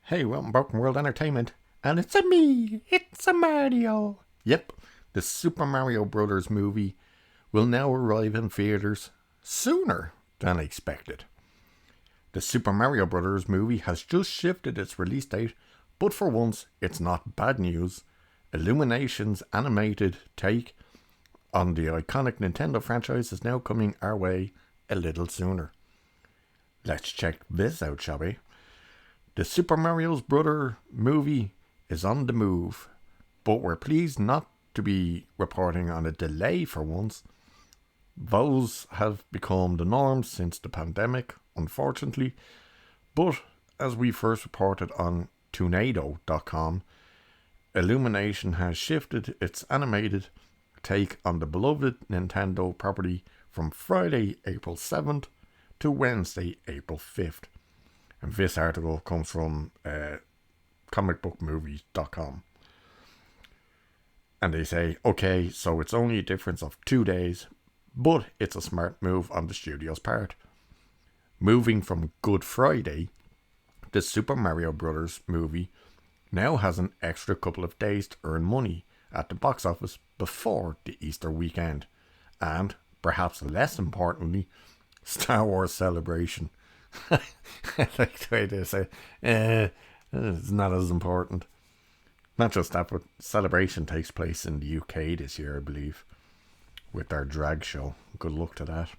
Hey, welcome back from World Entertainment. And it's a me, it's a Mario. Yep, the Super Mario Brothers movie will now arrive in theatres sooner than expected. The Super Mario Brothers movie has just shifted its release date, but for once, it's not bad news. Illumination's animated take on the iconic Nintendo franchise is now coming our way a little sooner. Let's check this out, shall we? The Super Mario's Brother movie is on the move, but we're pleased not to be reporting on a delay for once. Those have become the norm since the pandemic, unfortunately, but as we first reported on Toonado.com, Illumination has shifted its animated take on the beloved Nintendo property from Friday, April 7th to Wednesday, April 5th. And this article comes from comicbookmovies.com. And they say, okay, so it's only a difference of 2 days, but it's a smart move on the studio's part. Moving from Good Friday, the Super Mario Bros. Movie now has an extra couple of days to earn money at the box office before the Easter weekend. And, perhaps less importantly, Star Wars Celebration. I like the way they say, it's not as important. Not just that, but Celebration takes place in the UK this year, I believe, with their drag show. Good luck to that.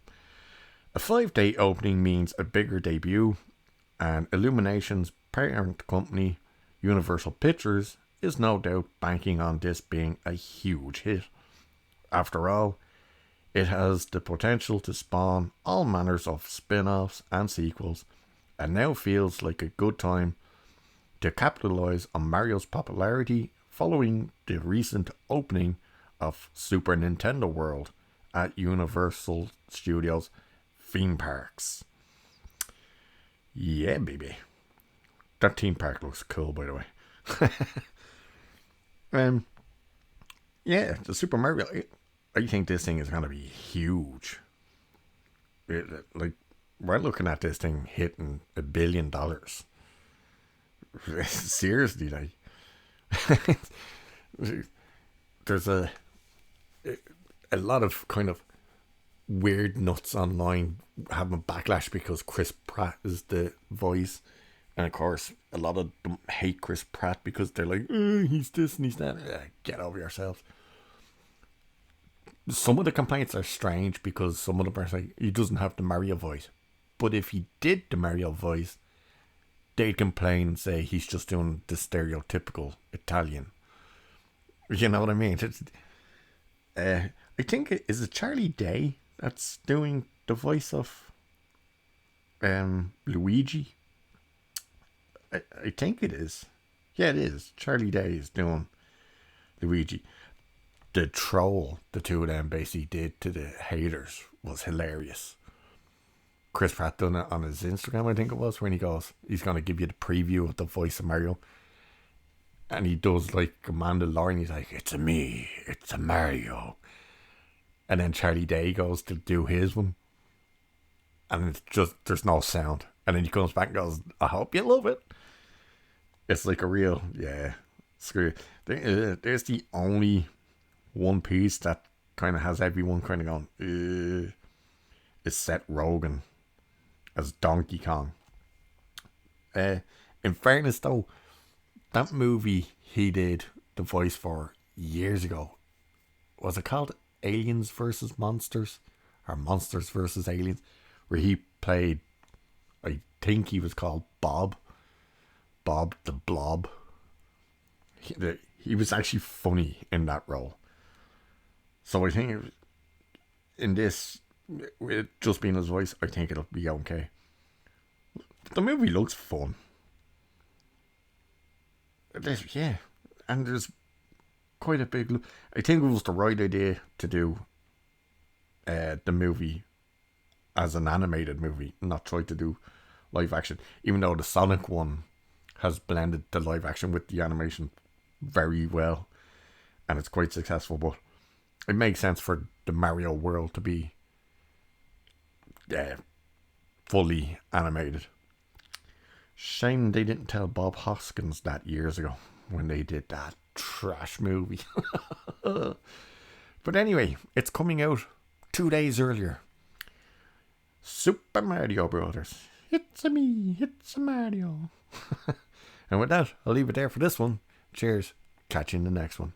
A 5-day opening means a bigger debut, and Illumination's parent company, Universal Pictures, is no doubt banking on this being a huge hit. After all, it has the potential to spawn all manners of spin-offs and sequels, and now feels like a good time to capitalize on Mario's popularity following the recent opening of Super Nintendo World at Universal Studios theme parks. Yeah, baby. That theme park looks cool, by the way. Yeah, the Super Mario. I think this thing is going to be huge. Like, we're looking at this thing hitting $1 billion. Seriously, like. There's a lot of kind of weird nuts online having backlash because Chris Pratt is the voice. And of course, a lot of them hate Chris Pratt because they're like, he's this and he's that. Get over yourself. Some of the complaints are strange because some of them are like, he doesn't have the Mario voice. But if he did the Mario voice, they'd complain and say he's just doing the stereotypical Italian. You know what I mean? I think, is it Charlie Day that's doing the voice of Luigi? I think it is. Yeah, it is. Charlie Day is doing Luigi. The troll the two of them basically did to the haters was hilarious. Chris Pratt done it on his Instagram, I think it was, when he goes, he's going to give you the preview of the voice of Mario. And he does like Amanda Lauren, he's like, it's a me, it's a Mario. And then Charlie Day goes to do his one. And it's just, there's no sound. And then he comes back and goes, I hope you love it. It's like a real, yeah, screw it. There's the only One Piece that kind of has everyone kind of going, is Seth Rogen as Donkey Kong. In fairness though, that movie he did the voice for years ago, was it called Aliens versus Monsters? Or Monsters versus Aliens? Where he played, I think he was called Bob the Blob. He was actually funny in that role. So I think in this, with just being his voice, I think it'll be okay. The movie looks fun. Yeah, and there's quite a big. I think it was the right idea to do the movie as an animated movie, not try to do live action. Even though the Sonic one has blended the live action with the animation very well, and it's quite successful, but it makes sense for the Mario world to be fully animated. Shame they didn't tell Bob Hoskins that years ago when they did that trash movie. But anyway, it's coming out 2 days earlier. Super Mario Brothers. It's a me, it's a Mario. And with that, I'll leave it there for this one. Cheers. Catch you in the next one.